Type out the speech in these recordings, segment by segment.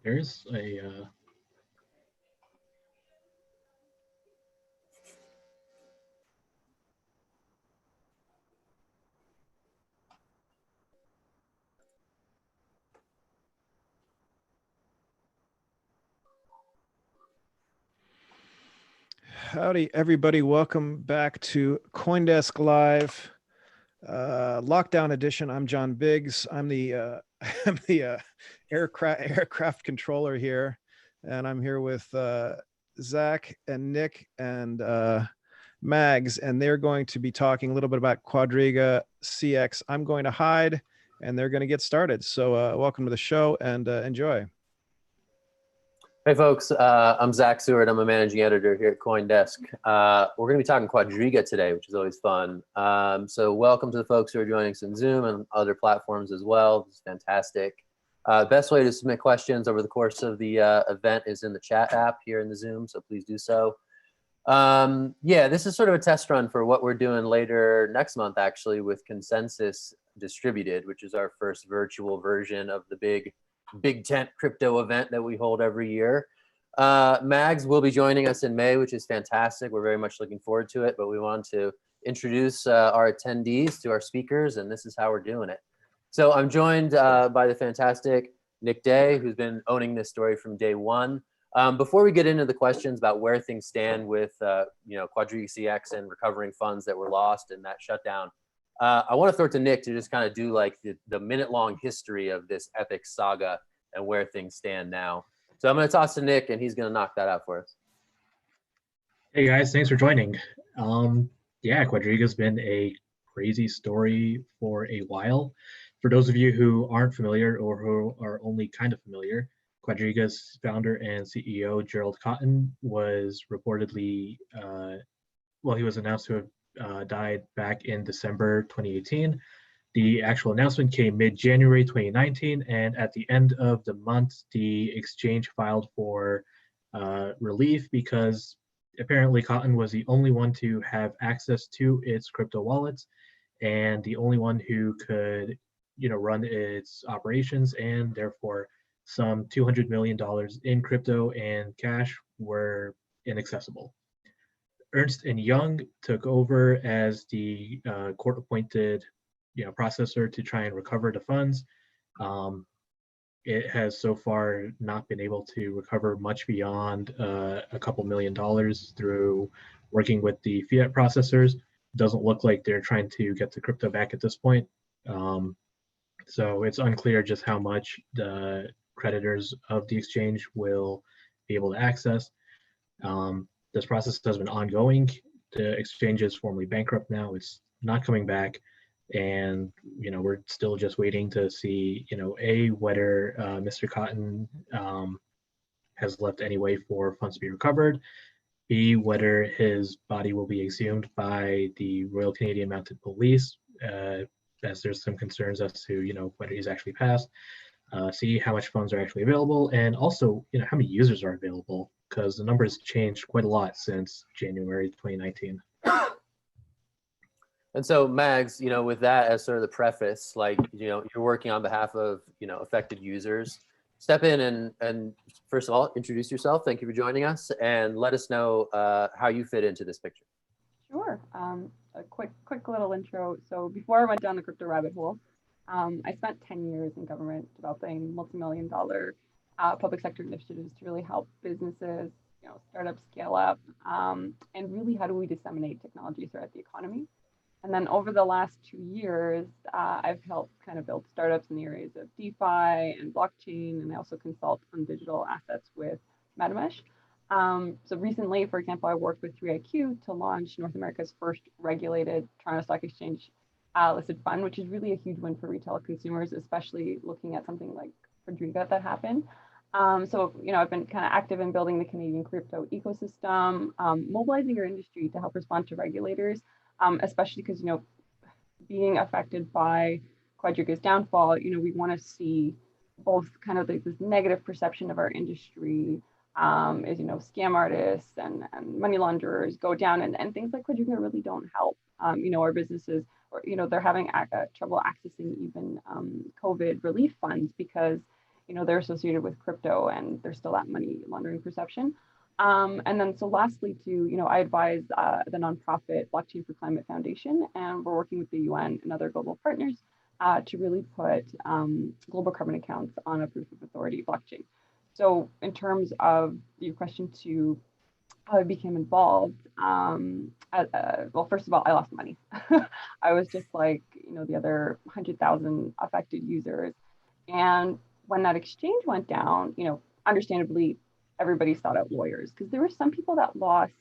There's a Howdy, everybody. Welcome back to CoinDesk Live, lockdown edition. I'm John Biggs. I'm the I'm the aircraft controller here, and I'm here with Zach and Nick and Mags, and they're going to be talking a little bit about QuadrigaCX. I'm going to hide, and they're going to get started. So welcome to the show, and enjoy. Hey folks, I'm Zach Seward. I'm a managing editor here at CoinDesk. We're going to be talking Quadriga today, which is always fun. So welcome to the folks who are joining us in Zoom and other platforms as well. This is fantastic. Best way to submit questions over the course of the event is in the chat app here in the Zoom, so please do so. Yeah, this is sort of a test run for what we're doing later next month, actually, with Consensus Distributed, which is our first virtual version of the big tent crypto event that we hold every year. Mags will be joining us in May, which is fantastic. We're very much looking forward to it, but we want to introduce our attendees to our speakers, and this is how we're doing it. So I'm joined by the fantastic Nick Day, who's been owning this story from day one. Before we get into the questions about where things stand with QuadrigaCX and recovering funds that were lost in that shutdown, I want to throw it to Nick to just kind of do like the minute-long history of this epic saga and where things stand now. So I'm going to toss to Nick, and he's going to knock that out for us. Hey guys, thanks for joining. Yeah, Quadriga's been a crazy story for a while. For those of you who aren't familiar or who are only kind of familiar, Quadriga's founder and CEO Gerald Cotten was reportedly, he was announced to have died back in December 2018. The actual announcement came mid-January 2019, and at the end of the month, the exchange filed for relief because apparently Cotton was the only one to have access to its crypto wallets and the only one who could, run its operations, and therefore some $200 million in crypto and cash were inaccessible. Ernst & Young took over as the court-appointed processor to try and recover the funds. It has so far not been able to recover much beyond a couple $1 million through working with the fiat processors. Doesn't look like they're trying to get the crypto back at this point. So it's unclear just how much the creditors of the exchange will be able to access. This process has been ongoing. The exchange is formally bankrupt now. It's not coming back. And, we're still just waiting to see, whether Mr. Cotton has left any way for funds to be recovered, B, whether his body will be exhumed by the Royal Canadian Mounted Police, as there's some concerns as to, whether he's actually passed, C, how much funds are actually available, and also, how many users are available, because the numbers changed quite a lot since January 2019. And so, Mags, with that as sort of the preface, you're working on behalf of, affected users. Step in and first of all, introduce yourself. Thank you for joining us, and let us know how you fit into this picture. Sure. A quick little intro. So before I went down the crypto rabbit hole, I spent 10 years in government developing multi-million-dollar public sector initiatives to really help businesses, startups scale up, and really how do we disseminate technology throughout the economy. And then over the last 2 years, I've helped kind of build startups in the areas of DeFi and blockchain, and I also consult on digital assets with MetaMesh. So recently, for example, I worked with 3iQ to launch North America's first regulated Toronto Stock Exchange listed fund, which is really a huge win for retail consumers, especially looking at something like Quadriga that happened. So, I've been kind of active in building the Canadian crypto ecosystem, mobilizing our industry to help respond to regulators, especially because, being affected by Quadriga's downfall, we want to see both kind of like this negative perception of our industry as, scam artists and money launderers go down, and things like Quadriga really don't help, our businesses or they're having trouble accessing even COVID relief funds because they're associated with crypto and there's still that money laundering perception. And then so lastly too, I advise the nonprofit Blockchain for Climate Foundation, and we're working with the UN and other global partners to really put global carbon accounts on a proof of authority blockchain. So in terms of your question to how I became involved, well, first of all, I lost money. I was just like, the other 100,000 affected users. And when that exchange went down, understandably, everybody sought out lawyers because there were some people that lost,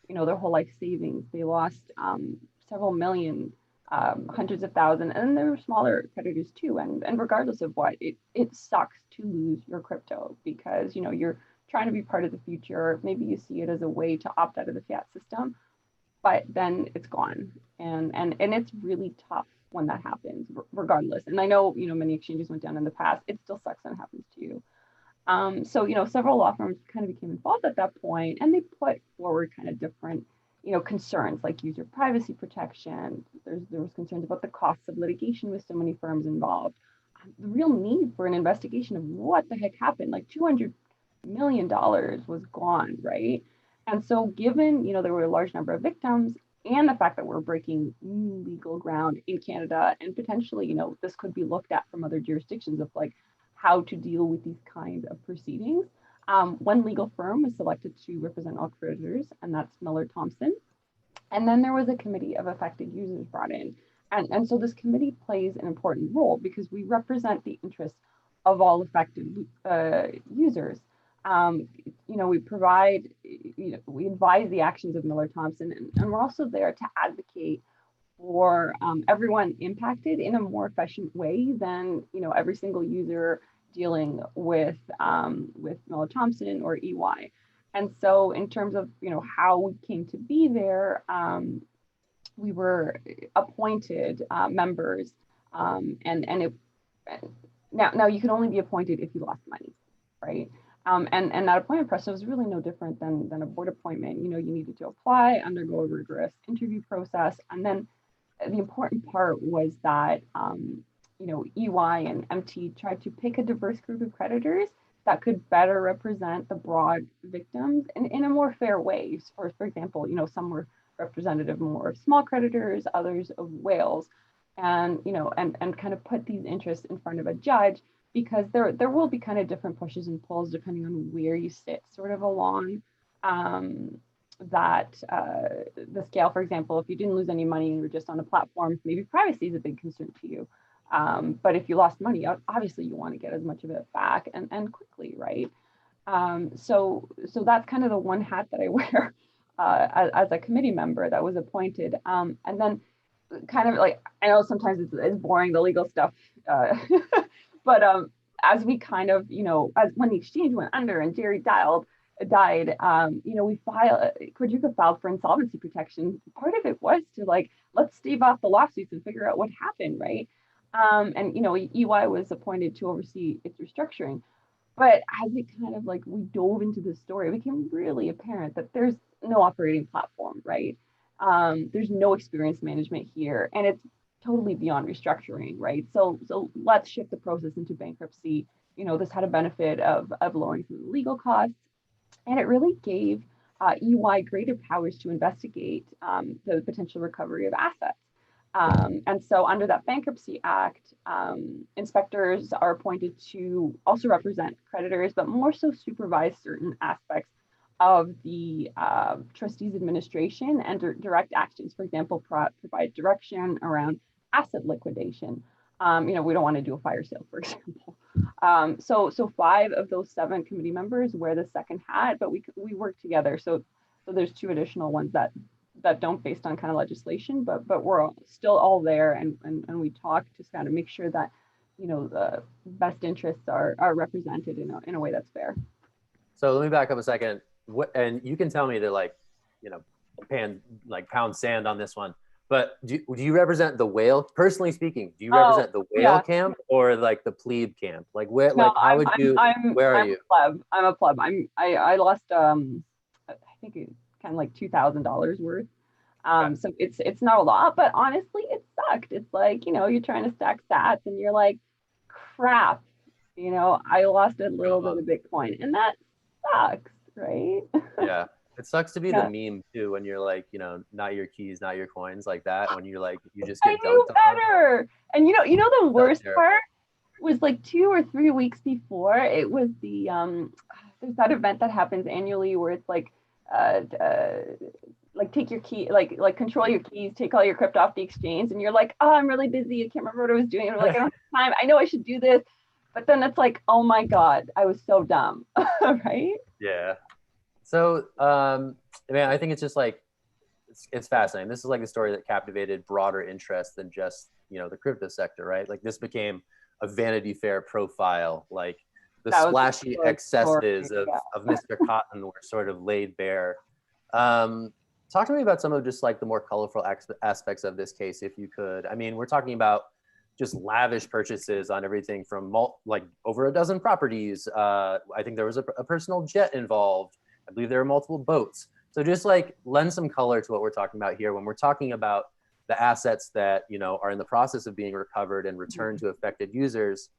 their whole life savings. They lost several million, hundreds of thousands, and there were smaller creditors too. And regardless of what, it sucks to lose your crypto because, you're trying to be part of the future. Maybe you see it as a way to opt out of the fiat system, but then it's gone. And it's really tough when that happens, regardless. And I know, many exchanges went down in the past. It still sucks when it happens to you. So, several law firms kind of became involved at that point, and they put forward kind of different, concerns like user privacy protection. There was concerns about the costs of litigation with so many firms involved. The real need for an investigation of what the heck happened, like $200 million was gone, right? And so given, there were a large number of victims and the fact that we're breaking new legal ground in Canada and potentially, this could be looked at from other jurisdictions of like how to deal with these kinds of proceedings. One legal firm was selected to represent all creditors, and that's Miller Thomson. And then there was a committee of affected users brought in. And so this committee plays an important role because we represent the interests of all affected users. We provide, we advise the actions of Miller Thomson, and we're also there to advocate for everyone impacted in a more efficient way than, every single user dealing with Miller Thomson or EY. And so in terms of, how we came to be there, we were appointed members, and now you can only be appointed if you lost money, right? And that appointment process was really no different than a board appointment. You needed to apply, undergo a rigorous interview process, and then the important part was that EY and MT tried to pick a diverse group of creditors that could better represent the broad victims in a more fair way. For example, some were representative more of small creditors, others of whales, and and kind of put these interests in front of a judge, because there will be kind of different pushes and pulls depending on where you sit sort of along the scale. For example, if you didn't lose any money and you were just on the platform, maybe privacy is a big concern to you. But if you lost money, obviously you want to get as much of it back and quickly, right? So that's kind of the one hat that I wear as a committee member that was appointed. And then kind of like, I know sometimes it's boring, the legal stuff, but as we kind of, as when the exchange went under and Jerry died, Quadriga filed for insolvency protection. Part of it was to like, let's stave off the lawsuits and figure out what happened, right? And EY was appointed to oversee its restructuring. But as we kind of like, we dove into the story, it became really apparent that there's no operating platform, right? There's no experience management here, and it's totally beyond restructuring, right? So let's shift the process into bankruptcy. This had a benefit of lowering some legal costs, and it really gave EY greater powers to investigate the potential recovery of assets. And so under that Bankruptcy Act, inspectors are appointed to also represent creditors, but more so supervise certain aspects of the trustee's administration and direct actions. For example, provide direction around asset liquidation. We don't want to do a fire sale, for example. So 5 of those 7 committee members wear the second hat, but we work together. So there's 2 additional ones that don't based on kind of legislation, but we're still all there, and we talk to kind of make sure that the best interests are represented in a way that's fair. So let me back up a second. And you can tell me to pound sand on this one, but do you represent the whale? Personally speaking, do you represent the whale camp or like the plebe camp? Like where? No, like how would you? Where are you? I'm a pleb. I lost I think kind of like $2,000 worth. So it's not a lot, but honestly, it sucked. It's like, you're trying to stack sats and you're like, crap, I lost a little bit of Bitcoin, and that sucks, right? Yeah. It sucks to be Yeah. the meme too, when you're like, not your keys, not your coins, like that. When you're like, you just I get knew dunked on. better. And the worst terrible. part was like 2 or 3 weeks before. It was there's that event that happens annually where it's like like take your key, like control your keys, take all your crypto off the exchange, and you're like, oh, I'm really busy, I can't remember what I was doing. I'm like, I don't have time, I know I should do this, but then it's like, oh my god, I was so dumb. Right? Yeah. So I think it's just like, it's fascinating. This is like a story that captivated broader interest than just the crypto sector, right? Like this became a Vanity Fair profile. Like the splashy excesses of Mr. Cotton were sort of laid bare. Talk to me about some of just like the more colorful aspects of this case, if you could. I mean, we're talking about just lavish purchases on everything from like over a dozen properties. I think there was a personal jet involved. I believe there were multiple boats. So just like lend some color to what we're talking about here when we're talking about the assets that are in the process of being recovered and returned to affected users.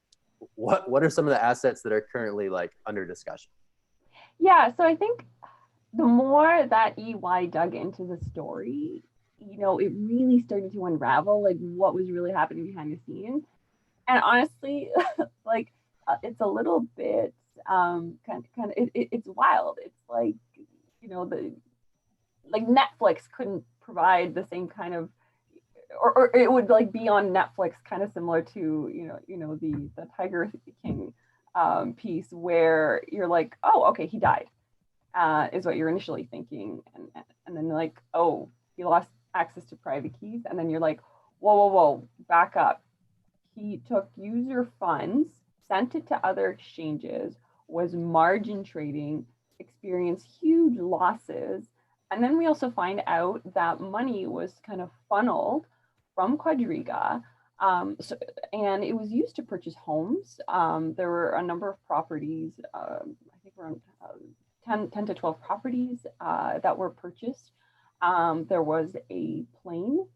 What are some of the assets that are currently like under discussion? Yeah, so I think the more that EY dug into the story, it really started to unravel like what was really happening behind the scenes. And honestly, like it's a little bit it's wild. It's like like Netflix couldn't provide the same kind of, or it would like be on Netflix, kind of similar to the Tiger King piece where you're like, oh, okay, he died, is what you're initially thinking, and then like, oh, he lost access to private keys, and then you're like, whoa, back up. He took user funds, sent it to other exchanges, was margin trading, experienced huge losses. And then we also find out that money was kind of funneled from Quadriga. And it was used to purchase homes. There were a number of properties, I think around 10 to 12 properties that were purchased. There was a plane.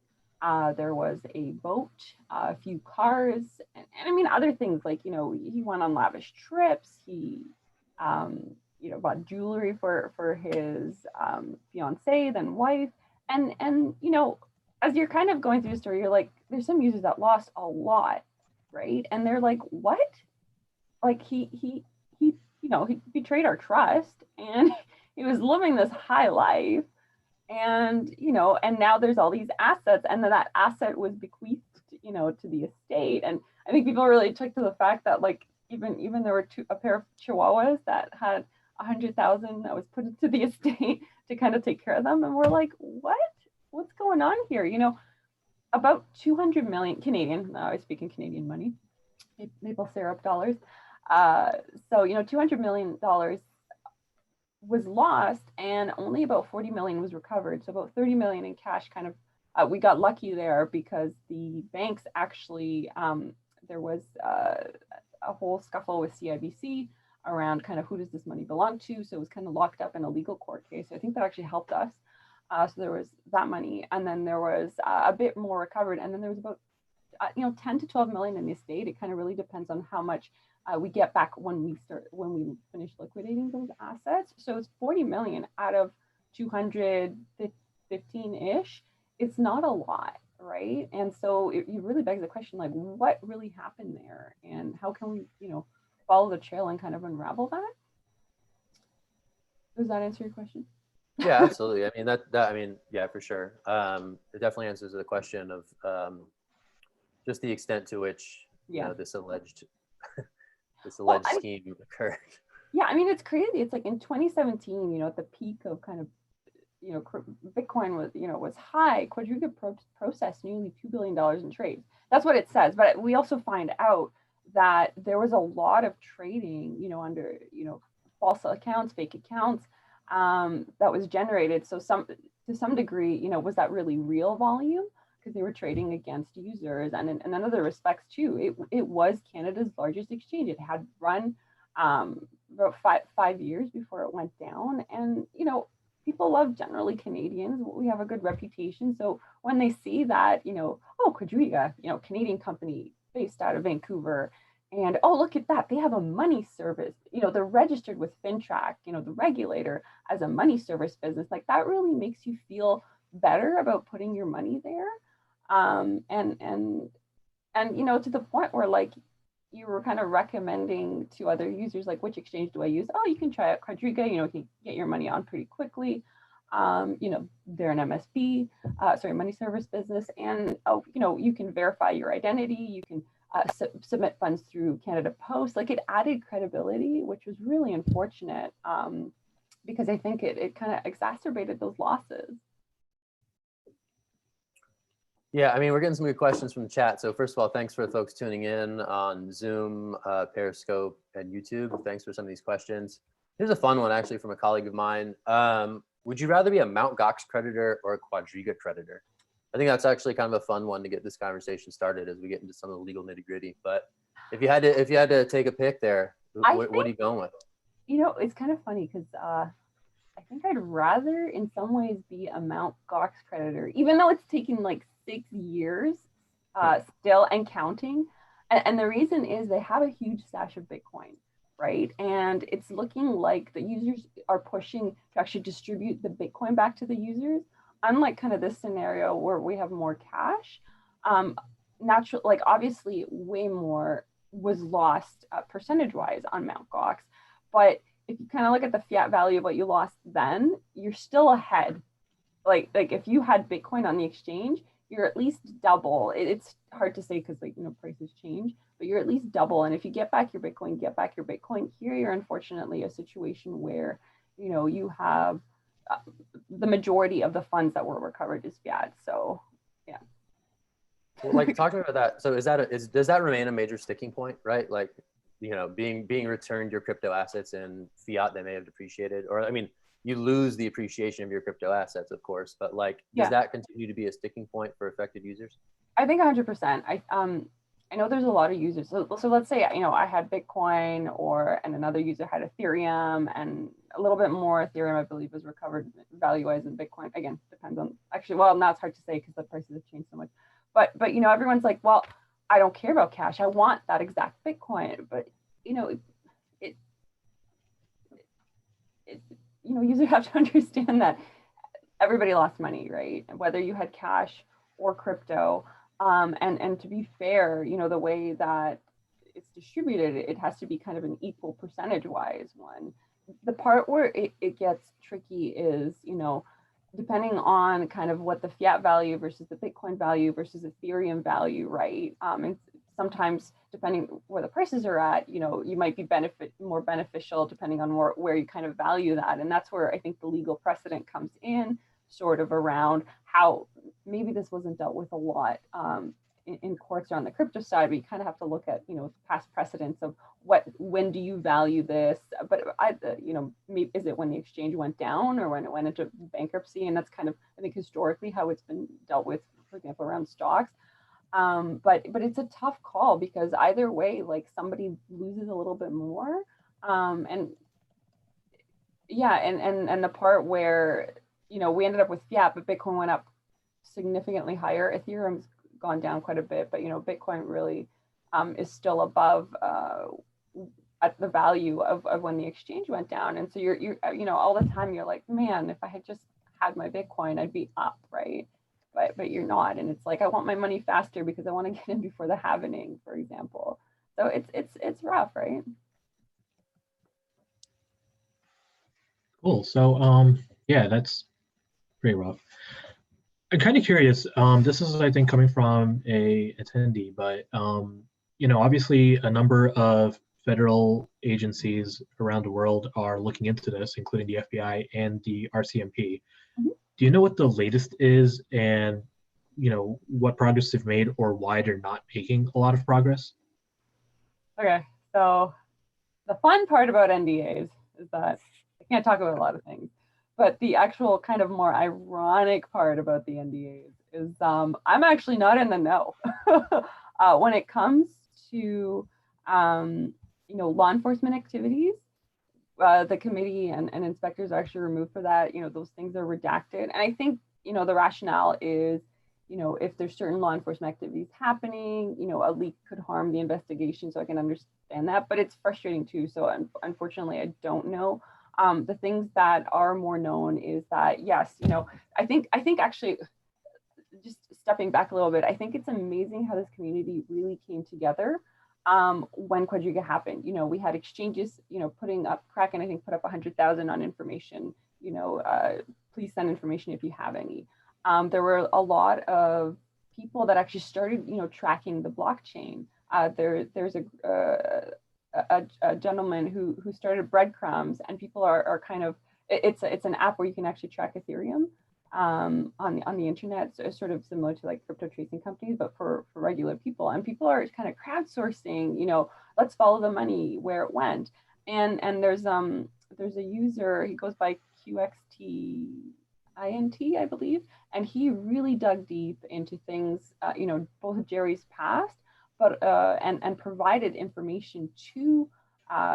There was a boat, a few cars, and I mean, other things like, he went on lavish trips. He, bought jewelry for his fiance, then wife. And, as you're kind of going through the story, you're like, there's some users that lost a lot, right? And they're like, what? Like he betrayed our trust, and he was living this high life. And and now there's all these assets, and then that asset was bequeathed to the estate. And I think people really took to the fact that like even there were a pair of chihuahuas that had 100,000 that was put into the estate to kind of take care of them, and we're like, what's going on here? About 200 million Canadian, I was speaking Canadian money, maple syrup dollars. So $200 million was lost, and only about 40 million was recovered. So about 30 million in cash. Kind of, we got lucky there because the banks actually, there was a whole scuffle with CIBC around kind of who does this money belong to. So it was kind of locked up in a legal court case. So I think that actually helped us. So there was that money, and then there was a bit more recovered, and then there was about 10 to 12 million in the estate. It kind of really depends on how much we get back when we finish liquidating those assets. So it's 40 million out of 215-ish. It's not a lot, right? And so it really begs the question, like, what really happened there, and how can we, follow the trail and kind of unravel that? Does that answer your question? Yeah, absolutely. I mean, I mean, yeah, for sure. It definitely answers the question of just the extent to which this alleged scheme occurred. Yeah, I mean, it's crazy. It's like in 2017, at the peak of kind of, Bitcoin was, was high. Quadriga processed nearly $2 billion in trades. That's what it says. But we also find out that there was a lot of trading, under, false accounts, fake accounts, that was generated. So to some degree, was that really real volume? Because they were trading against users, and in other respects too, it was Canada's largest exchange. It had run about five years before it went down, and people love generally Canadians. We have a good reputation. So when they see that, oh, Quadriga, Canadian company based out of Vancouver, and oh, look at that, they have a money service, they're registered with FinTrack, the regulator, as a money service business, like that really makes you feel better about putting your money there. And to the point where like you were kind of recommending to other users, like, which exchange do I use? Oh, you can try out Quadriga, you can get your money on pretty quickly. They're an MSP, money service business. And, you can verify your identity. You can submit funds through Canada Post. Like, it added credibility, which was really unfortunate because I think it kind of exacerbated those losses. Yeah, I mean, we're getting some good questions from the chat. So first of all, thanks for the folks tuning in on Zoom, Periscope, and YouTube. Thanks for some of these questions. Here's a fun one actually from a colleague of mine. Would you rather be a Mt. Gox creditor or a Quadriga creditor? I think that's actually kind of a fun one to get this conversation started as we get into some of the legal nitty gritty. But if you had to take a pick there, what are you going with? It's kind of funny because I think I'd rather in some ways be a Mt. Gox creditor, even though it's taken like 6 years still and counting. And the reason is they have a huge stash of Bitcoin, right? And it's looking like the users are pushing to actually distribute the Bitcoin back to the users. Unlike kind of this scenario where we have more cash, naturally, like obviously way more was lost percentage-wise on Mt. Gox. But if you kind of look at the fiat value of what you lost then, you're still ahead. Like if you had Bitcoin on the exchange, you're at least double. It's hard to say because prices change, but you're at least double. And if you get back your Bitcoin, Here you're unfortunately a situation where, you have the majority of the funds that were recovered is fiat. So yeah. Well, like talking about that. So does that remain a major sticking point, right? Like, being returned your crypto assets in fiat that may have depreciated, or I mean, you lose the appreciation of your crypto assets, of course, but like, does that continue to be a sticking point for affected users? I think 100%. I know there's a lot of users. So let's say, I had Bitcoin and another user had Ethereum, and a little bit more Ethereum, I believe, was recovered value-wise in Bitcoin. Again, depends on now it's hard to say because the prices have changed so much. But everyone's like, well, I don't care about cash. I want that exact Bitcoin. But, users have to understand that everybody lost money, right? Whether you had cash or crypto. And to be fair, the way that it's distributed, it has to be kind of an equal percentage-wise one. The part where it gets tricky is, depending on kind of what the fiat value versus the Bitcoin value versus Ethereum value, right? And sometimes depending where the prices are at, you might be more beneficial depending on where you kind of value that. And that's where I think the legal precedent comes in, sort of around how maybe this wasn't dealt with a lot in courts or on the crypto side, but you kind of have to look at, past precedents of when do you value this? But maybe, is it when the exchange went down or when it went into bankruptcy? And that's kind of, I think, historically how it's been dealt with, for example, around stocks. But it's a tough call because either way, like somebody loses a little bit more. And the part where, we ended up with fiat, but Bitcoin went up significantly higher. Ethereum's gone down quite a bit, but Bitcoin really is still above at the value of when the exchange went down. And so you're all the time you're like, man, if I had just had my Bitcoin, I'd be up, right? But you're not. And it's like, I want my money faster because I want to get in before the halvening, for example. So it's rough, right? Cool. So yeah, that's pretty rough. I'm kind of curious. This is, I think, coming from a attendee, but obviously a number of federal agencies around the world are looking into this, including the FBI and the RCMP. Mm-hmm. Do you know what the latest is, and what progress they've made, or why they're not making a lot of progress? Okay, so the fun part about NDAs is that I can't talk about a lot of things. But the actual kind of more ironic part about the NDAs is I'm actually not in the know when it comes to law enforcement activities the committee and inspectors are actually removed for that. Those things are redacted. And I think, the rationale is, if there's certain law enforcement activities happening, a leak could harm the investigation. So I can understand that, but it's frustrating too. So unfortunately, I don't know. The things that are more known is that, yes, I think actually, just stepping back a little bit, I think it's amazing how this community really came together when Quadriga happened. We had exchanges, putting up, Kraken, I think, put up 100,000 on information, please send information if you have any. There were a lot of people that actually started, tracking the blockchain. There's a gentleman who started breadcrumbs, and people are kind of, it's an app where you can actually track Ethereum on the internet. So it's sort of similar to like crypto tracing companies, but for regular people. And people are kind of crowdsourcing, let's follow the money where it went. And there's a user, he goes by QXTINT, I believe, and he really dug deep into things, both Jerry's past, but and provided information to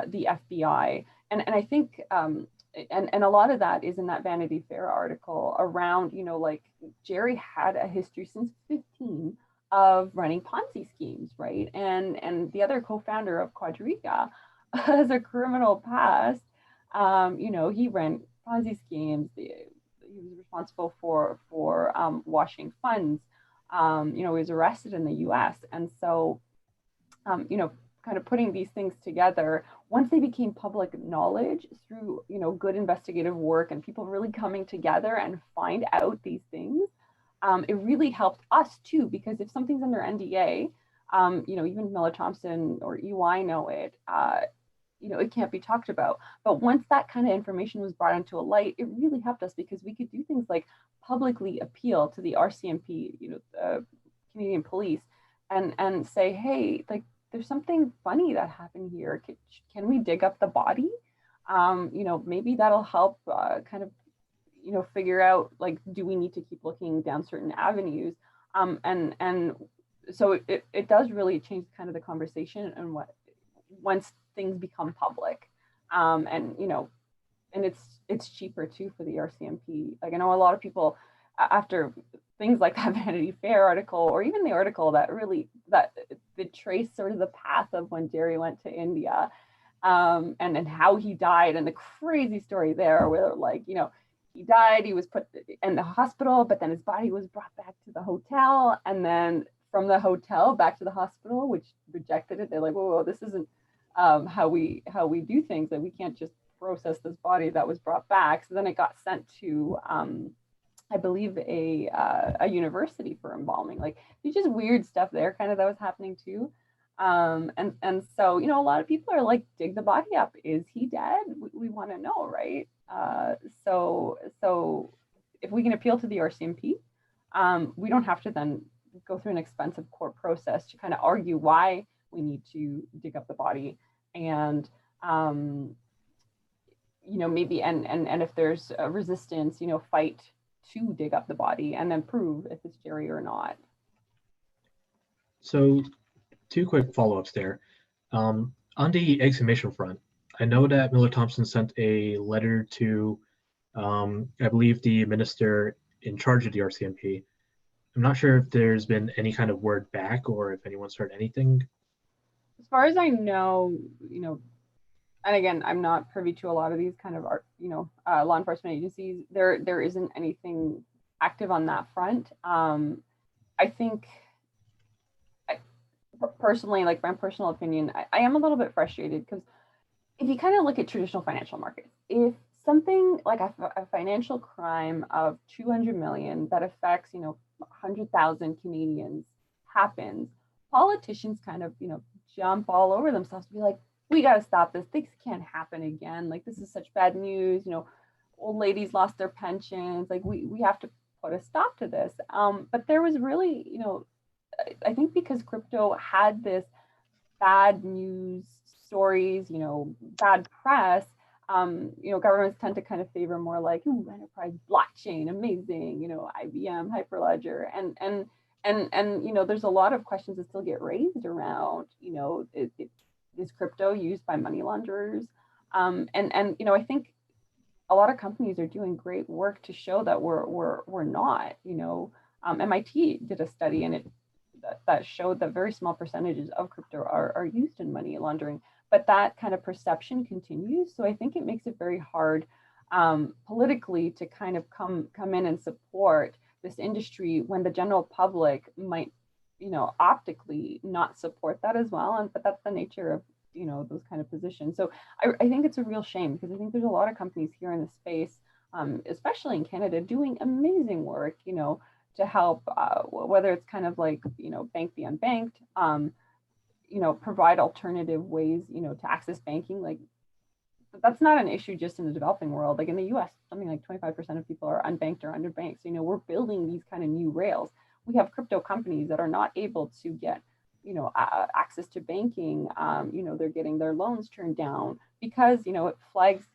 the FBI. And I think and a lot of that is in that Vanity Fair article around, like Jerry had a history since 15 of running Ponzi schemes, right? And the other co-founder of Quadriga has a criminal past. He ran Ponzi schemes. He was responsible for washing funds. He was arrested in the U.S. And so, kind of putting these things together, once they became public knowledge through, good investigative work and people really coming together and find out these things, it really helped us too, because if something's under NDA, even Miller Thompson or EY know it, it can't be talked about. But once that kind of information was brought into a light, it really helped us because we could do things like publicly appeal to the RCMP, Canadian police, and say, hey, like, there's something funny that happened here. Can we dig up the body? Maybe that'll help kind of, figure out, like, do we need to keep looking down certain avenues? And so it does really change kind of the conversation and once things become public. And it's cheaper too for the RCMP. Like, I know a lot of people after things like that Vanity Fair article, or even the article that traced sort of the path of when Jerry went to India, and how he died, and the crazy story there where, like, he died, he was put in the hospital, but then his body was brought back to the hotel, and then from the hotel back to the hospital, which rejected it. They're like, whoa, this isn't how we do things, that we can't just process this body that was brought back. So then it got sent to I believe a university for embalming. Like, there's just weird stuff there kind of that was happening too. And so, a lot of people are like, dig the body up. Is he dead? We want to know, right? So if we can appeal to the RCMP, we don't have to then go through an expensive court process to kind of argue why we need to dig up the body. And maybe and if there's a resistance, fight to dig up the body and then prove if it's Jerry or not. So 2 quick follow-ups there. On the exhumation front, I know that Miller Thompson sent a letter to, I believe, the minister in charge of the RCMP. I'm not sure if there's been any kind of word back or if anyone's heard anything. As far as I know, and again, I'm not privy to a lot of these kind of, law enforcement agencies. There isn't anything active on that front. I think, personally, like, my personal opinion, I am a little bit frustrated because if you kind of look at traditional financial markets, if something like a financial crime of 200 million that affects, 100,000 Canadians happens, politicians kind of, jump all over themselves to be like, we got to stop this. Things can't happen again. Like, this is such bad news. Old ladies lost their pensions. Like, we have to put a stop to this. But there was really, I think because crypto had this bad news stories, bad press, governments tend to kind of favor more like, ooh, enterprise blockchain, amazing, IBM, Hyperledger, and there's a lot of questions that still get raised around, is crypto used by money launderers? And I think a lot of companies are doing great work to show that we're not. MIT did a study, and that showed that very small percentages of crypto are used in money laundering, but that kind of perception continues. So I think it makes it very hard politically to kind of come in and support this industry when the general public might, optically not support that as well. But that's the nature of those kind of positions. So I think it's a real shame, because I think there's a lot of companies here in the space, especially in Canada, doing amazing work, to help, whether it's kind of like, bank the unbanked, provide alternative ways, to access banking. Like, that's not an issue just in the developing world. Like in the US, something like 25% of people are unbanked or underbanked. So, we're building these kind of new rails. We have crypto companies that are not able to get access to banking. They're getting their loans turned down because, it flags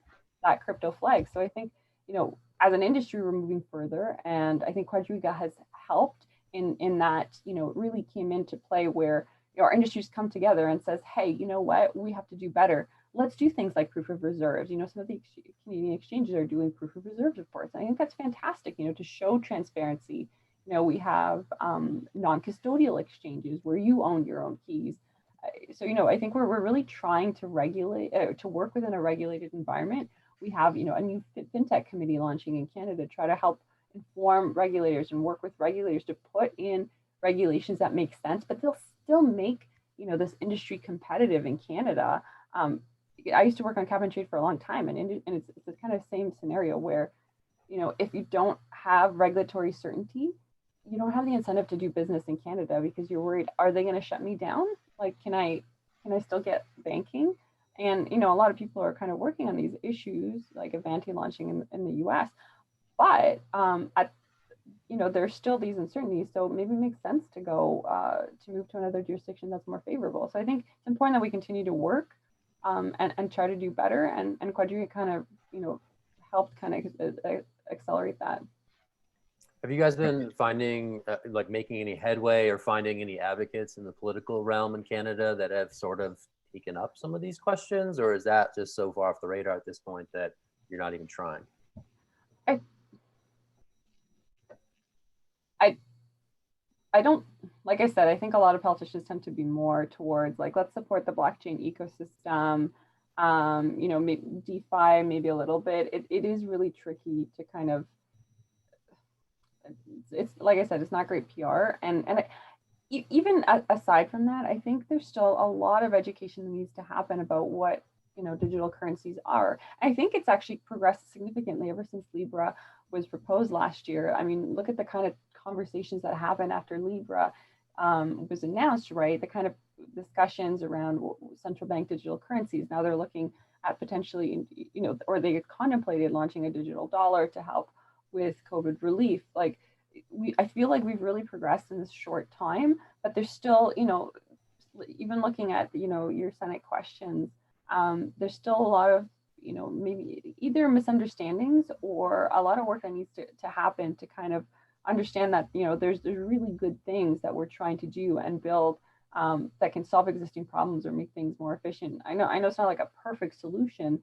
that crypto flag. So I think, as an industry, we're moving further. And I think Quadriga has helped in that, it really came into play where our industries come together and says, hey, you know what, we have to do better. Let's do things like proof of reserves. Some of the Canadian exchanges are doing proof of reserves reports. I think that's fantastic, to show transparency. We have non-custodial exchanges where you own your own keys. So, I think we're really trying to regulate, to work within a regulated environment. We have, a new fintech committee launching in Canada to try to help inform regulators and work with regulators to put in regulations that make sense, but they'll still make, this industry competitive in Canada. I used to work on cap and trade for a long time, and it's the kind of same scenario where, if you don't have regulatory certainty, you don't have the incentive to do business in Canada, because you're worried, are they going to shut me down? Like, can I still get banking? And, a lot of people are kind of working on these issues, like Avanti launching in the US, but there's still these uncertainties. So maybe it makes sense to go to move to another jurisdiction that's more favorable. So I think it's important that we continue to work and try to do better. And Quadriga kind of, helped kind of accelerate that. Have you guys been finding, like making any headway or finding any advocates in the political realm in Canada that have sort of taken up some of these questions? Or is that just so far off the radar at this point that you're not even trying? I don't, like I said, I think a lot of politicians tend to be more towards like, let's support the blockchain ecosystem, maybe DeFi, maybe a little bit. It is really tricky to kind of, it's like I said, it's not great PR. And even aside from that, I think there's still a lot of education that needs to happen about what, digital currencies are. I think it's actually progressed significantly ever since Libra was proposed last year. I mean, look at the kind of conversations that happened after Libra was announced, right? The kind of discussions around central bank digital currencies. Now they're looking at potentially, or they contemplated launching a digital dollar to help with COVID relief. Like, I feel like we've really progressed in this short time, but there's still, even looking at, your Senate questions, there's still a lot of, maybe either misunderstandings or a lot of work that needs to happen to kind of understand that, there's really good things that we're trying to do and build that can solve existing problems or make things more efficient. I know it's not like a perfect solution,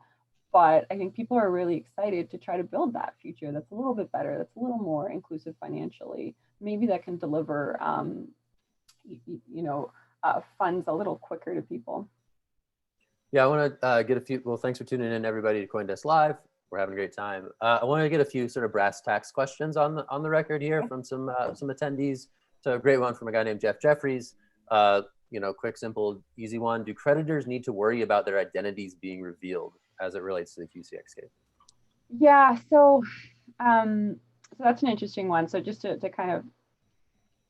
but I think people are really excited to try to build that future that's a little bit better, that's a little more inclusive financially, maybe that can deliver, funds a little quicker to people. Yeah, I want to get a few, well, thanks for tuning in, everybody, to CoinDesk Live. We're having a great time. I want to get a few sort of brass tacks questions on the record here from some attendees. So a great one from a guy named Jeff Jeffries. Quick, simple, easy one. Do creditors need to worry about their identities being revealed as it relates to the QCX case? Yeah, so that's an interesting one. So just to kind of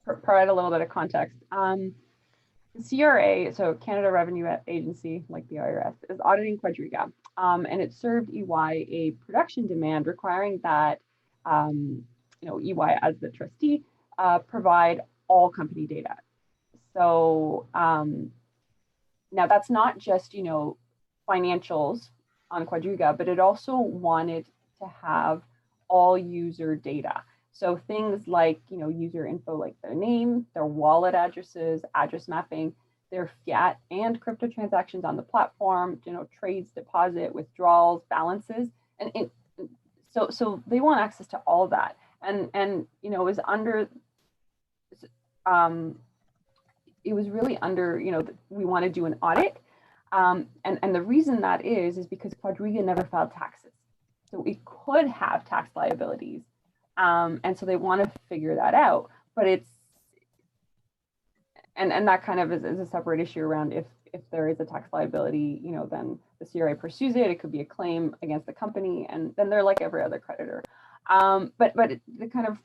provide a little bit of context, the CRA, so Canada Revenue Agency, like the IRS, is auditing Quadriga, and it served EY a production demand requiring that EY as the trustee provide all company data. So now that's not just financials on Quadriga, but it also wanted to have all user data. So things like, user info, like their name, their wallet addresses, address mapping, their fiat and crypto transactions on the platform, trades, deposit, withdrawals, balances. And so they want access to all of that. And is under, it was really under, we want to do an audit. And the reason that is because Quadriga never filed taxes. So it could have tax liabilities. And so they want to figure that out. But it's, and that kind of is a separate issue around if there is a tax liability, then the CRA pursues it. It could be a claim against the company, and then they're like every other creditor. But the kind of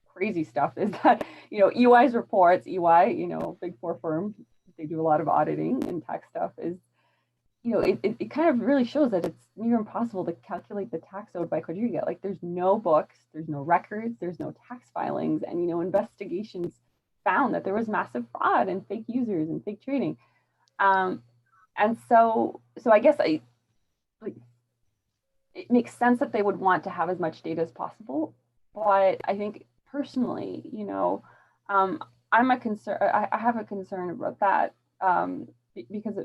crazy stuff is that, EY's reports, EY, big four firm, they do a lot of auditing and tax stuff, is, it kind of really shows that it's near impossible to calculate the tax owed by Quadriga. Like, there's no books, there's no records, there's no tax filings, and, investigations found that there was massive fraud and fake users and fake trading. And so I guess it makes sense that they would want to have as much data as possible. But I think personally, I'm a concern. I have a concern about that because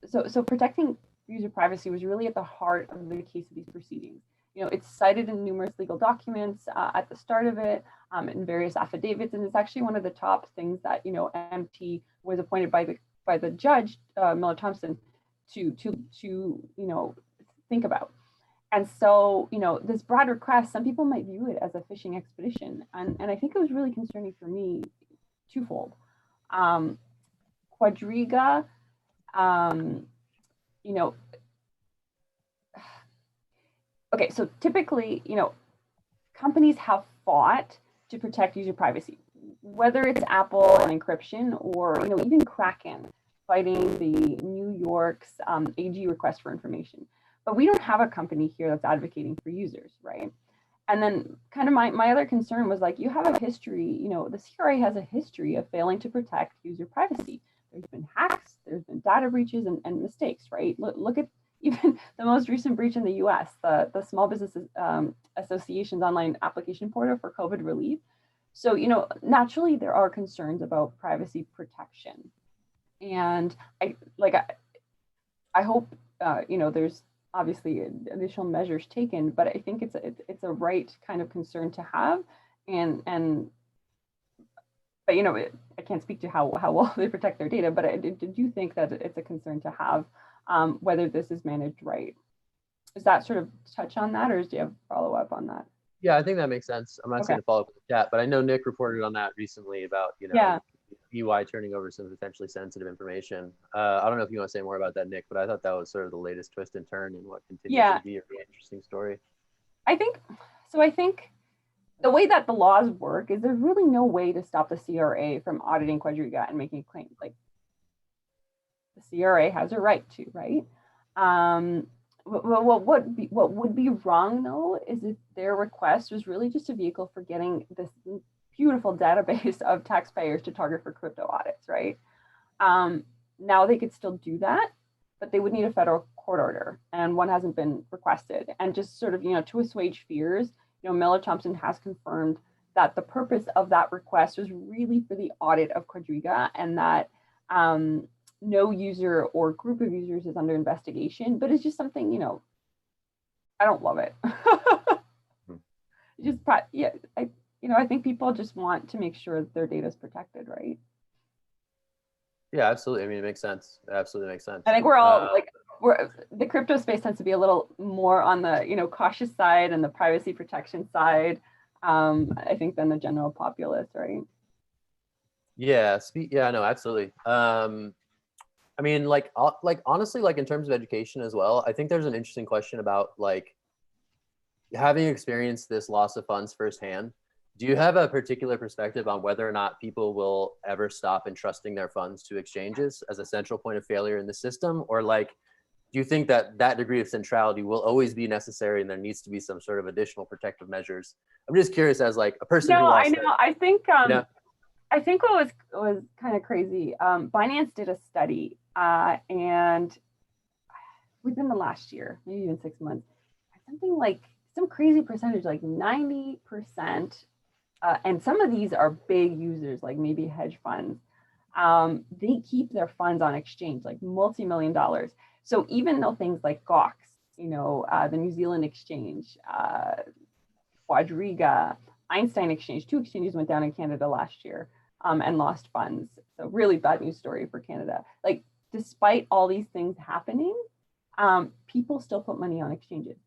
so protecting user privacy was really at the heart of the case of these proceedings. It's cited in numerous legal documents at the start of it, in various affidavits, and it's actually one of the top things that MT was appointed by the judge Miller Thompson to think about. And so this broad request, some people might view it as a fishing expedition, and I think it was really concerning for me twofold. Quadriga, okay, so typically, companies have fought to protect user privacy, whether it's Apple and encryption or, even Kraken fighting the New York's AG request for information. But we don't have a company here that's advocating for users, right? And then kind of my other concern was like, you have a history, the CRA has a history of failing to protect user privacy. There's been hacks, there's been data breaches and mistakes, right? Look at even the most recent breach in the US, the Small Business Association's online application portal for COVID relief. So, naturally there are concerns about privacy protection. And I hope, there's obviously additional measures taken, but I think it's a right kind of concern to have. But I can't speak to how well they protect their data, but I do think that it's a concern to have whether this is managed right. Does that sort of touch on that, or do you have follow up on that? Yeah, I think that makes sense. I'm not saying to follow up with the chat, but I know Nick reported on that recently about, EY turning over some potentially sensitive information. I don't know if you want to say more about that, Nick, but I thought that was sort of the latest twist and turn in what continues to be a really interesting story. I think the way that the laws work is there's really no way to stop the CRA from auditing Quadriga and making claims. Like, the CRA has a right to, right? What would be wrong though is if their request was really just a vehicle for getting this beautiful database of taxpayers to target for crypto audits, right? Now they could still do that, but they would need a federal court order, and one hasn't been requested. And just sort of, to assuage fears, Miller Thompson has confirmed that the purpose of that request was really for the audit of Quadriga, and that no user or group of users is under investigation, but it's just something, I don't love it. I think people just want to make sure that their data is protected, right? Yeah, absolutely. I mean, it makes sense. It absolutely makes sense. I think we're all the crypto space tends to be a little more on the, cautious side and the privacy protection side, I think, than the general populace, right? Yeah, no, absolutely. I mean, honestly, in terms of education as well, I think there's an interesting question about having experienced this loss of funds firsthand. Do you have a particular perspective on whether or not people will ever stop entrusting their funds to exchanges as a central point of failure in the system? Or do you think that degree of centrality will always be necessary and there needs to be some sort of additional protective measures? I'm just curious as a person who lost I think what was kind of crazy, Binance did a study and within the last year, maybe even 6 months, something like some crazy percentage, like 90%, and some of these are big users, like maybe hedge funds, they keep their funds on exchange, like multi-million dollars. So even though things like GOX, the New Zealand exchange, Quadriga, Einstein Exchange, 2 exchanges went down in Canada last year and lost funds. So really bad news story for Canada. Like, despite all these things happening, people still put money on exchanges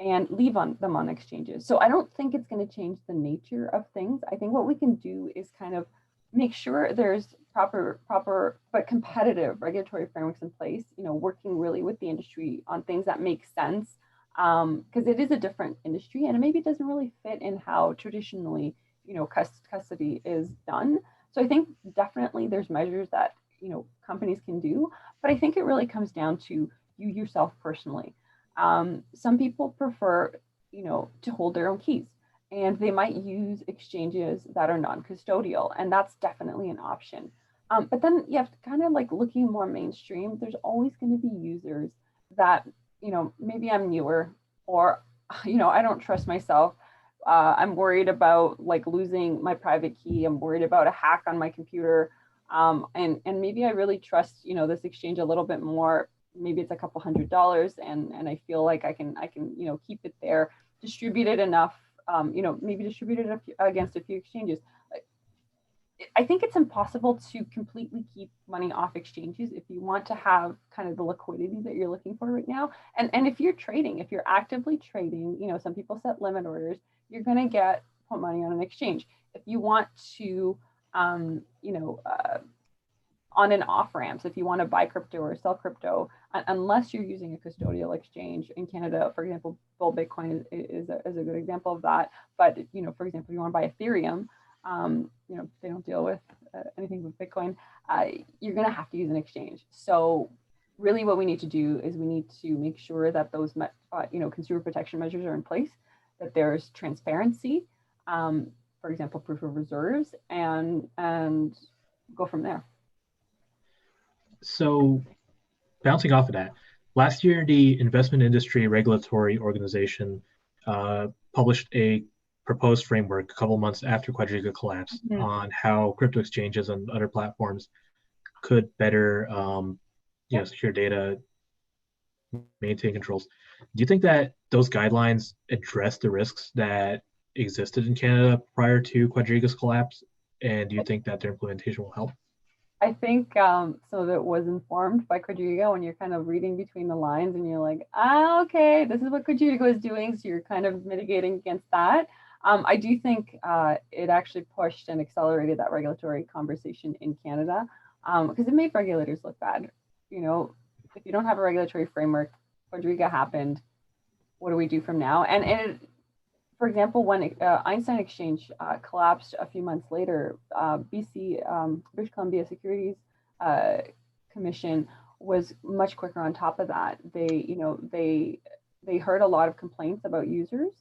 and leave them on exchanges. So I don't think it's going to change the nature of things. I think what we can do is kind of make sure there's proper but competitive regulatory frameworks in place, working really with the industry on things that make sense, because it is a different industry and maybe it doesn't really fit in how traditionally, custody is done. So I think definitely there's measures that, companies can do, but I think it really comes down to you yourself personally. Some people prefer, to hold their own keys, and they might use exchanges that are non-custodial, and that's definitely an option. But then you have to kind of like looking more mainstream, there's always going to be users that, maybe I'm newer, or, I don't trust myself. I'm worried about like losing my private key. I'm worried about a hack on my computer. And maybe I really trust, this exchange a little bit more. Maybe it's a couple $100, and I feel like I can, keep it there, distribute it enough, maybe distribute it against a few exchanges. I think it's impossible to completely keep money off exchanges if you want to have kind of the liquidity that you're looking for right now. And if you're trading, if you're actively trading, some people set limit orders, you're going to put money on an exchange. If you want to, on and off ramps, if you want to buy crypto or sell crypto, unless you're using a custodial exchange in Canada, for example, Bull Bitcoin is a good example of that. But, for example, if you want to buy Ethereum, they don't deal with anything with Bitcoin, you're going to have to use an exchange. So really what we need to do is we need to make sure that those, consumer protection measures are in place, that there's transparency, for example, proof of reserves, and go from there. So bouncing off of that, last year, the Investment Industry Regulatory Organization published a proposed framework a couple months after Quadriga collapsed on how crypto exchanges and other platforms could better secure data, maintain controls. Do you think that those guidelines address the risks that existed in Canada prior to Quadriga's collapse? And do you think that their implementation will help? I think some of it was informed by Quadriga when you're kind of reading between the lines and you're like, okay, this is what Quadriga is doing. So you're kind of mitigating against that. I do think it actually pushed and accelerated that regulatory conversation in Canada, because it made regulators look bad. If you don't have a regulatory framework, Quadriga happened, what do we do from now? And for example, when Einstein Exchange collapsed a few months later, British Columbia Securities Commission was much quicker on top of that. They heard a lot of complaints about users,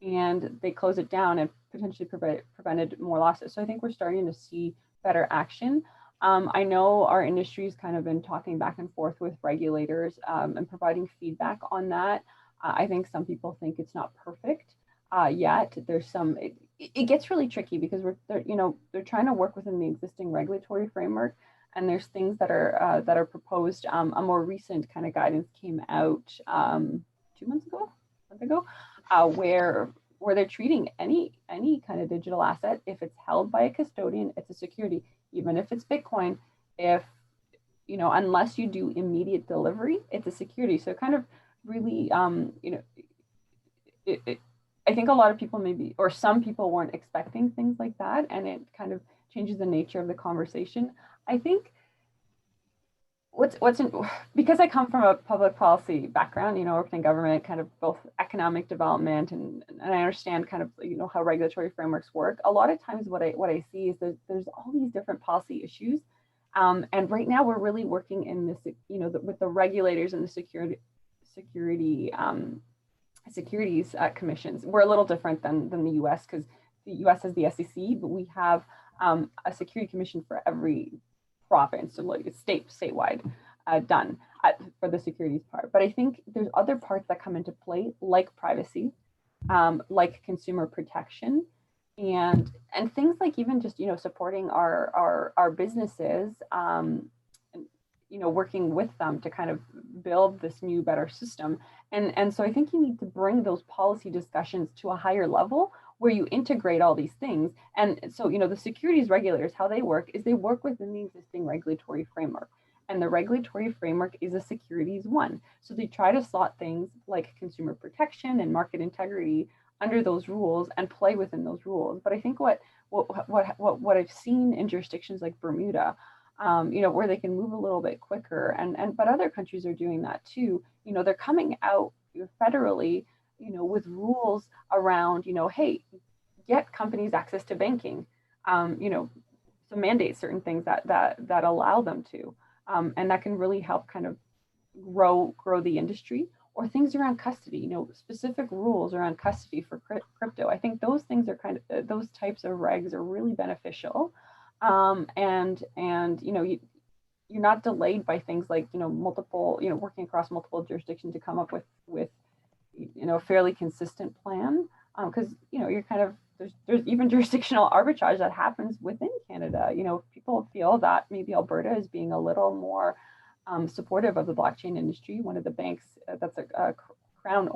and they closed it down and potentially prevented more losses. So I think we're starting to see better action. I know our industry's kind of been talking back and forth with regulators and providing feedback on that. I think some people think it's not perfect yet. There's some, it gets really tricky because they're trying to work within the existing regulatory framework, and there's things that are proposed. A more recent kind of guidance came out 2 months ago, a month ago, where they're treating any kind of digital asset, if it's held by a custodian, it's a security, even if it's Bitcoin, if, unless you do immediate delivery, it's a security. So kind of really, I think a lot of people maybe, or some people weren't expecting things like that, and it kind of changes the nature of the conversation. I think because I come from a public policy background, working in government, kind of both economic development, and I understand kind of, how regulatory frameworks work. A lot of times what I see is that there's all these different policy issues. And right now we're really working in this, with the regulators and the securities commissions. We're a little different than the US, because the US has the SEC, but we have a security commission for every province, so like it's statewide done for the securities part. But I think there's other parts that come into play, like privacy, like consumer protection, and things like even just, supporting our businesses, working with them to kind of build this new, better system. And so I think you need to bring those policy discussions to a higher level where you integrate all these things. And so, the securities regulators, how they work is they work within the existing regulatory framework. And the regulatory framework is a securities one. So they try to slot things like consumer protection and market integrity under those rules and play within those rules. But I think what I've seen in jurisdictions like Bermuda, where they can move a little bit quicker, but other countries are doing that too. They're coming out federally, with rules around, hey, get companies access to banking, so mandate certain things that allow them to, and that can really help kind of grow the industry. Or things around custody, specific rules around custody for crypto. I think those things are those types of regs are really beneficial. And you're not delayed by things like, multiple, working across multiple jurisdictions to come up with a fairly consistent plan. Because, you're kind of, there's even jurisdictional arbitrage that happens within Canada. People feel that maybe Alberta is being a little more supportive of the blockchain industry. One of the banks that's a Crown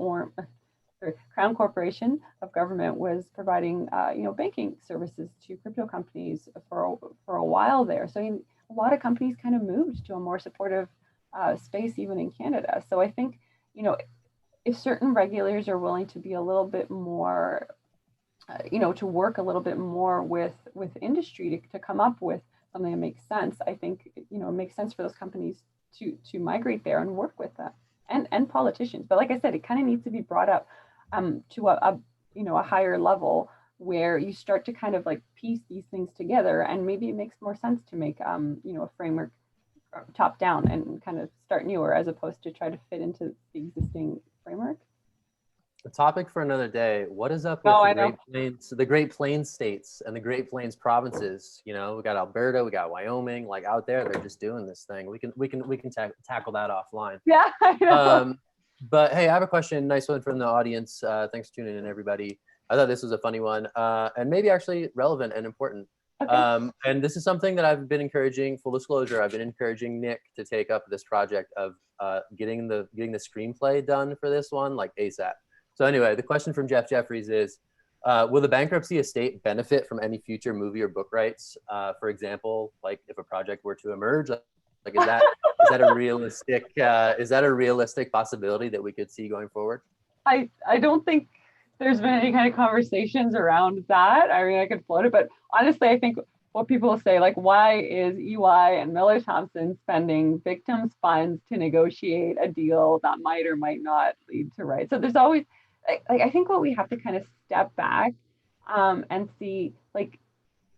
Corporation of government was providing banking services to crypto companies for a while there. So a lot of companies kind of moved to a more supportive space even in Canada. So I think if certain regulators are willing to be a little bit more to work a little bit more with industry to come up with something that makes sense, I think it makes sense for those companies to migrate there and work with them and politicians. But like I said, it kind of needs to be brought up to a higher level where you start to kind of like piece these things together, and maybe it makes more sense to make a framework top down and kind of start newer as opposed to try to fit into the existing framework. A topic for another day. What is up with the Great Plains states and the Great Plains provinces? We got Alberta, we got Wyoming, like out there, they're just doing this thing. We can tackle that offline. Yeah, I know. But hey, I have a question. Nice one from the audience. Thanks for tuning in, everybody. I thought this was a funny one, and maybe actually relevant and important. Okay. And this is something that I've been encouraging. Full disclosure, I've been encouraging Nick to take up this project of getting the screenplay done for this one, like ASAP. So anyway, the question from Jeff Jeffries is, will the bankruptcy estate benefit from any future movie or book rights? For example, like if a project were to emerge, like is that a realistic possibility that we could see going forward? I don't think there's been any kind of conversations around that. I mean, I could float it, but honestly, I think what people say, like, why is EY and Miller Thompson spending victims' funds to negotiate a deal that might or might not lead to rights? So there's always, I think what we have to kind of step back and see, like,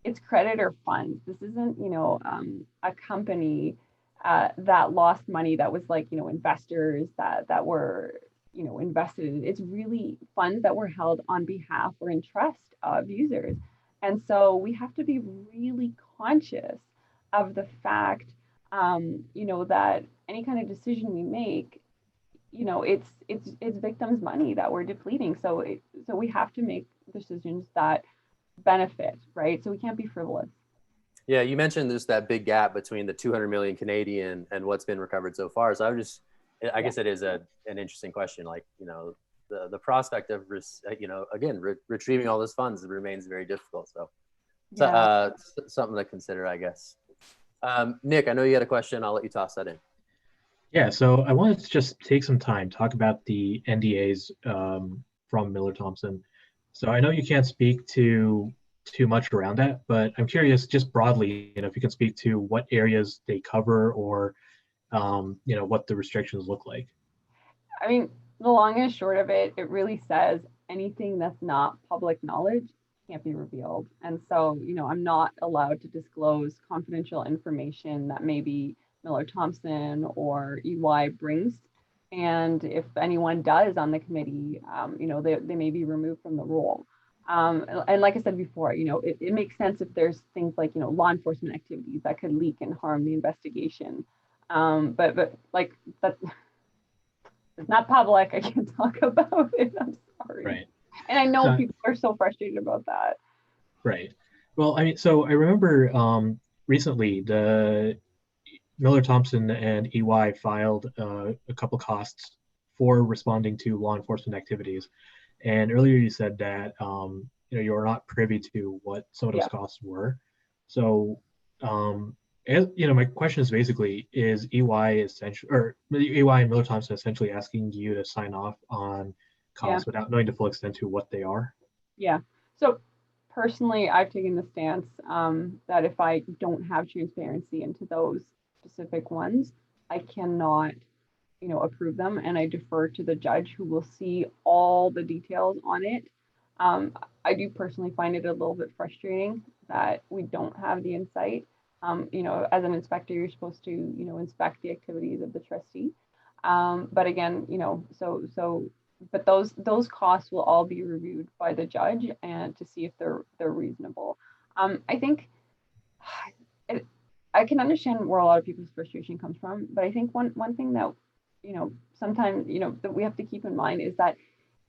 it's creditor funds. This isn't, a company that lost money that was like, investors that were, invested in. It's really funds that were held on behalf or in trust of users. And so we have to be really conscious of the fact, that any kind of decision we make, it's victims' money that we're depleting. So we have to make decisions that benefit, right? So we can't be frivolous. Yeah, you mentioned there's that big gap between the 200 million Canadian and what's been recovered so far. So I guess it is an interesting question. Like, the prospect of, retrieving all those funds remains very difficult. So something to consider, I guess. Nick, I know you had a question. I'll let you toss that in. Yeah, so I wanted to just take some time, talk about the NDAs from Miller Thompson. So I know you can't speak to too much around that, but I'm curious, just broadly, if you can speak to what areas they cover or, what the restrictions look like. I mean, the long and short of it, it really says anything that's not public knowledge can't be revealed. And so, I'm not allowed to disclose confidential information that maybe Miller Thompson or EY brings. And if anyone does on the committee, they may be removed from the role. And like I said before, it makes sense if there's things like, law enforcement activities that could leak and harm the investigation. But like that, it's not public. I can't talk about it. I'm sorry. Right. And I know people are so frustrated about that. Right. Well, I mean, so I remember recently the Miller Thompson and EY filed a couple costs for responding to law enforcement activities. And earlier you said that you are not privy to what some of those Yeah. costs were. So my question is basically, is EY essentially, or EY and Miller Thompson essentially asking you to sign off on costs without knowing the full extent to what they are? Yeah. So personally, I've taken the stance that if I don't have transparency into those specific ones, I cannot, approve them, and I defer to the judge who will see all the details on it. I do personally find it a little bit frustrating that we don't have the insight. As an inspector, you're supposed to, inspect the activities of the trustee. But again, but those costs will all be reviewed by the judge and to see if they're reasonable. I think I can understand where a lot of people's frustration comes from, but I think one thing that sometimes that we have to keep in mind is that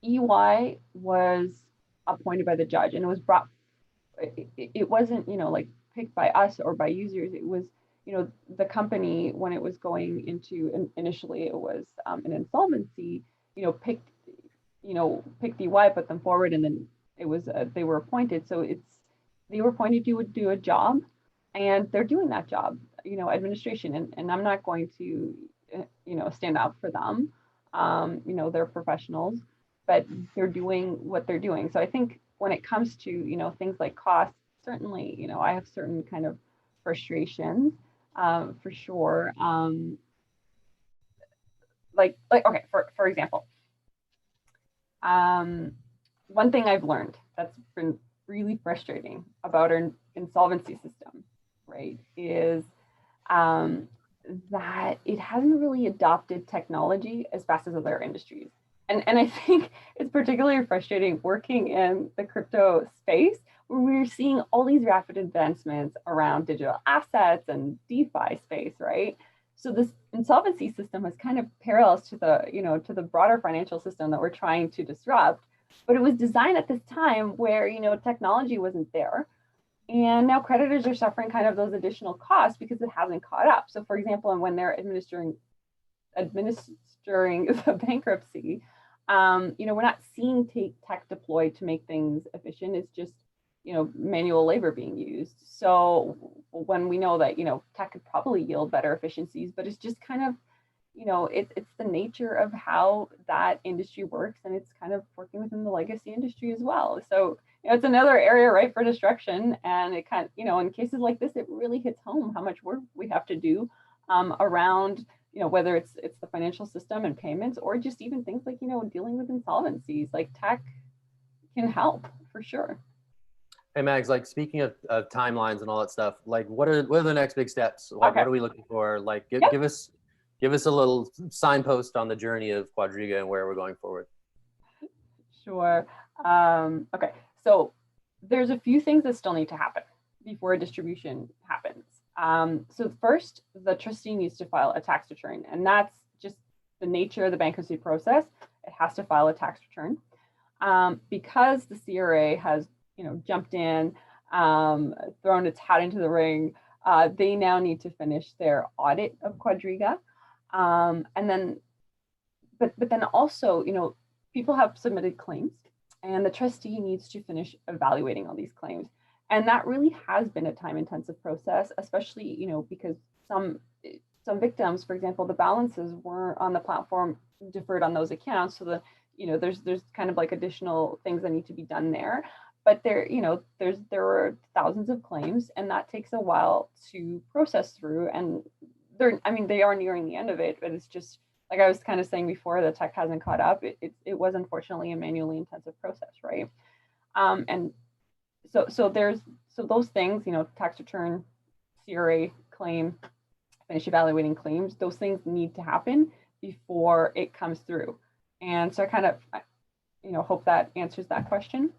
EY was appointed by the judge, and it was brought. It wasn't like picked by us or by users. It was the company, when it was going into, initially it was an insolvency, picked EY, put them forward, and then it was they were appointed. So they were appointed to do a job, and they're doing that job, administration, and I'm not going to stand up for them. They're professionals, but they're doing what they're doing. So I think when it comes to things like costs, certainly I have certain kind of frustrations, for sure. Okay, for example, one thing I've learned that's been really frustrating about our insolvency system, right, is that it hasn't really adopted technology as fast as other industries. And I think it's particularly frustrating working in the crypto space, where we're seeing all these rapid advancements around digital assets and DeFi space, right? So this insolvency system has kind of parallels to the broader financial system that we're trying to disrupt. But it was designed at this time where technology wasn't there. And now creditors are suffering kind of those additional costs because it hasn't caught up. So for example, when they're administering the bankruptcy, we're not seeing tech deployed to make things efficient. It's just, manual labor being used. So when we know that, tech could probably yield better efficiencies, but it's just kind of, it's the nature of how that industry works, and it's kind of working within the legacy industry as well. So it's another area ripe for destruction, and it kind of, in cases like this, it really hits home how much work we have to do around, whether it's the financial system and payments, or just even things like, dealing with insolvencies. Like tech can help for sure. Hey Mags, like speaking of timelines and all that stuff, like what are the next big steps? Like, Okay. What are we looking for? Like give us a little signpost on the journey of Quadriga and where we're going forward. Sure. Okay. So there's a few things that still need to happen before a distribution happens. So first, the trustee needs to file a tax return, and that's just the nature of the bankruptcy process. It has to file a tax return. Because the CRA has jumped in, thrown its hat into the ring, they now need to finish their audit of Quadriga. And then, but then also, people have submitted claims, and the trustee needs to finish evaluating all these claims. And that really has been a time-intensive process, especially, because some victims, for example, the balances were on the platform deferred on those accounts. So there's kind of like additional things that need to be done there. But there were thousands of claims, and that takes a while to process through. And they are nearing the end of it, but it's just like I was kind of saying before, the tech hasn't caught up. It was unfortunately a manually intensive process, right? And so those things, tax return, CRA claim, finish evaluating claims, those things need to happen before it comes through. And so I kind of, hope that answers that question.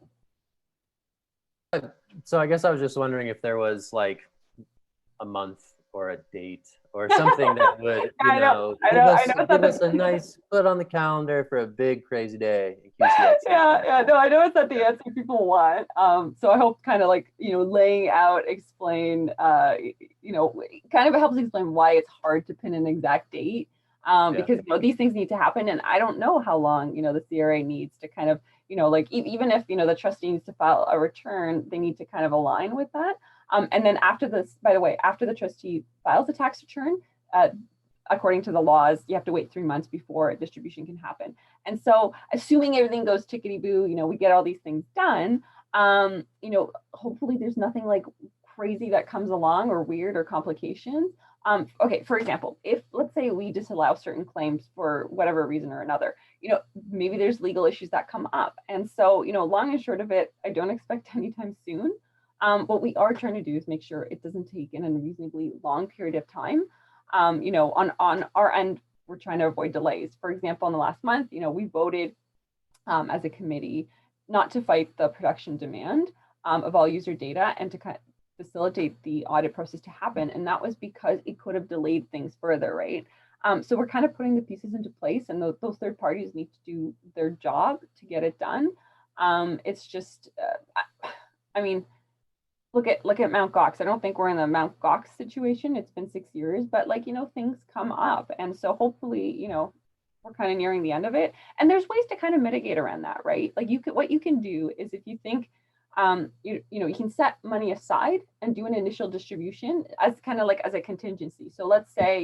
So I guess I was just wondering if there was like a month or a date or something that would, I know give us a nice put on the calendar for a big crazy day in QCX. Yeah, no, I know it's not the answer people want. So I hope kind of like, laying out, explain, kind of helps explain why it's hard to pin an exact date. Because these things need to happen, and I don't know how long the CRA needs to kind of like even if the trustee needs to file a return, they need to kind of align with that. And then after this, by the way, after the trustee files a tax return, according to the laws, you have to wait 3 months before a distribution can happen. And so, assuming everything goes tickety-boo, we get all these things done. Hopefully there's nothing like crazy that comes along or weird or complications. Okay, for example, if let's say we disallow certain claims for whatever reason or another, maybe there's legal issues that come up. And so, long and short of it, I don't expect anytime soon. What we are trying to do is make sure it doesn't take an unreasonably long period of time. On our end, we're trying to avoid delays. For example, in the last month, we voted as a committee not to fight the production demand of all user data and to kind of facilitate the audit process to happen. And that was because it could have delayed things further, right? So we're kind of putting the pieces into place, and those third parties need to do their job to get it done. It's just, I mean, look at Mount Gox. I don't think we're in the Mount Gox situation. It's been 6 years, but things come up. And so hopefully, we're kind of nearing the end of it. And there's ways to kind of mitigate around that, right? What you can do is if you think, you can set money aside and do an initial distribution as kind of like as a contingency. So let's say,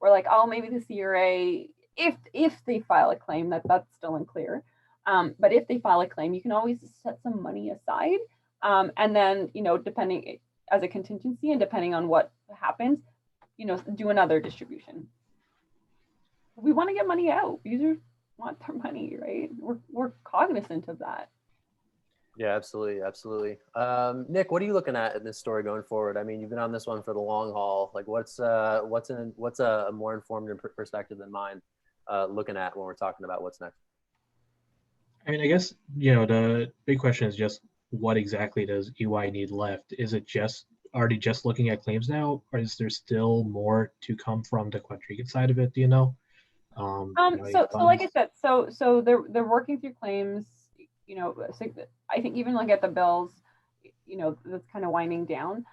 we're like, oh, maybe the CRA, if they file a claim, that's still unclear. But if they file a claim, you can always set some money aside. And then, depending as a contingency and depending on what happens, do another distribution. We want to get money out. Users want their money, right? We're cognizant of that. Yeah, absolutely, absolutely. Nick, what are you looking at in this story going forward? I mean, you've been on this one for the long haul. Like, what's a more informed perspective than mine looking at when we're talking about what's next? I mean, I guess the big question is just what exactly does EY need left? Is it just already just looking at claims now, or is there still more to come from the Quadriga side of it? Do you know? So like I said, so they're working through claims. So I think even like at the bills, that's kind of winding down.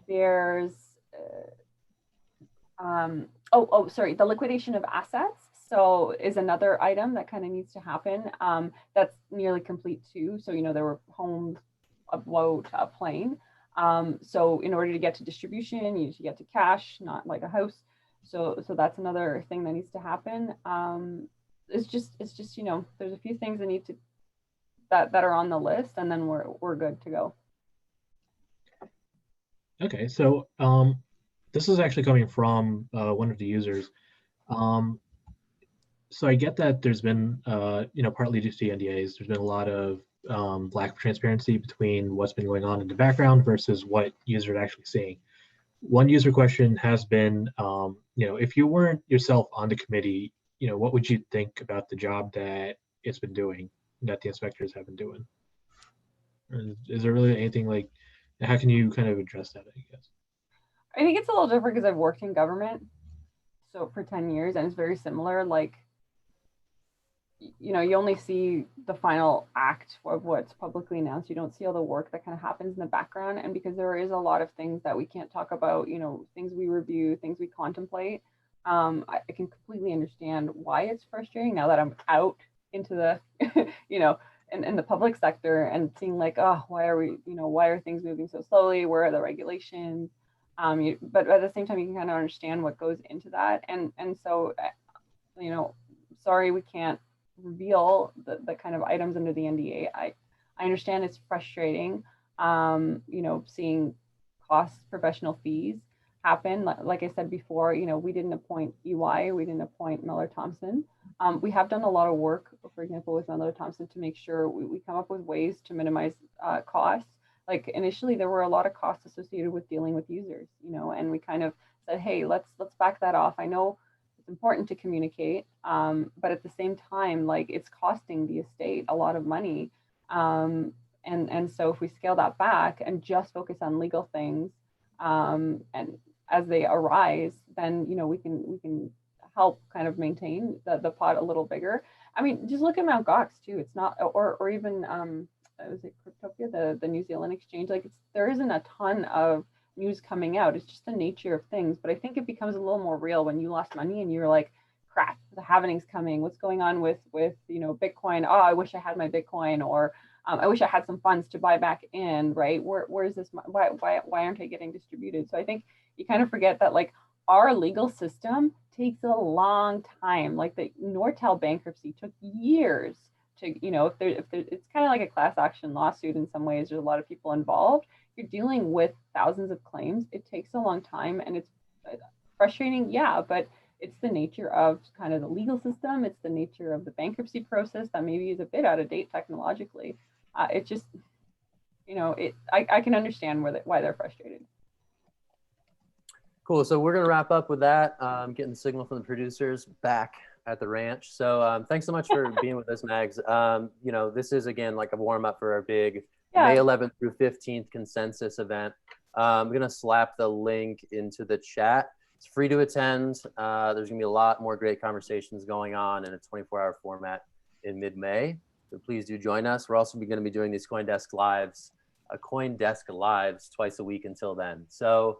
There's sorry, the liquidation of assets. So is another item that kind of needs to happen. That's nearly complete too. So there were homes, a boat, a plane. So in order to get to distribution, you need to get to cash, not like a house. So that's another thing that needs to happen. It's just there's a few things that need to that are on the list, and then we're good to go. Okay, so this is actually coming from one of the users. So I get that there's been partly due to the NDAs, there's been a lot of lack of transparency between what's been going on in the background versus what users are actually seeing. One user question has been, if you weren't yourself on the committee, what would you think about the job that it's been doing, that the inspectors have been doing? Is there really anything like, how can you kind of address that, I guess? I think it's a little different because I've worked in government for 10 years, and it's very similar. Like, you only see the final act of what's publicly announced. You don't see all the work that kind of happens in the background. And because there is a lot of things that we can't talk about, things we review, things we contemplate, I can completely understand why it's frustrating now that I'm out into the, in the public sector and seeing like, oh, why are things moving so slowly? Where are the regulations? But at the same time, you can kind of understand what goes into that. And so, sorry, we can't reveal the kind of items under the NDA. I understand it's frustrating, seeing costs, professional fees happen. Like I said before, we didn't appoint EY, we didn't appoint Miller Thompson. We have done a lot of work, for example, with Miller Thompson to make sure we come up with ways to minimize costs. Like initially, there were a lot of costs associated with dealing with users, and we kind of said, hey, let's back that off. I know it's important to communicate, but at the same time, like it's costing the estate a lot of money. And so if we scale that back and just focus on legal things, and as they arise, then we can help kind of maintain the pot a little bigger. I mean, just look at Mt. Gox too. It's not, or even was it Cryptopia, the New Zealand exchange? Like there isn't a ton of news coming out. It's just the nature of things. But I think it becomes a little more real when you lost money and you're like, crap, the halving's coming. What's going on with Bitcoin? Oh, I wish I had my Bitcoin, or I wish I had some funds to buy back in. Right? Where is this? Why aren't I getting distributed? So I think you kind of forget that like our legal system takes a long time. Like the Nortel bankruptcy took years to, if it's kind of like a class action lawsuit in some ways. There's a lot of people involved. You're dealing with thousands of claims. It takes a long time, and it's frustrating, yeah, but it's the nature of kind of the legal system. It's the nature of the bankruptcy process that maybe is a bit out of date technologically. It just, I can understand why they're frustrated. Cool. So we're going to wrap up with that. Getting the signal from the producers back at the ranch. So thanks so much for being with us, Mags. This is, again, like a warm up for our big May 11th through 15th consensus event. I'm going to slap the link into the chat. It's free to attend. There's going to be a lot more great conversations going on in a 24-hour format in mid-May. So please do join us. We're also going to be doing these CoinDesk Lives twice a week until then. So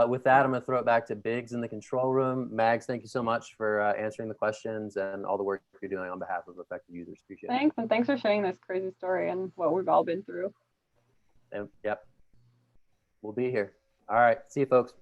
with that, I'm going to throw it back to Biggs in the control room. Mags, thank you so much for answering the questions and all the work you're doing on behalf of affected users. Appreciate it. Thanks, and thanks for sharing this crazy story and what we've all been through. Yep. We'll be here. All right. See you, folks.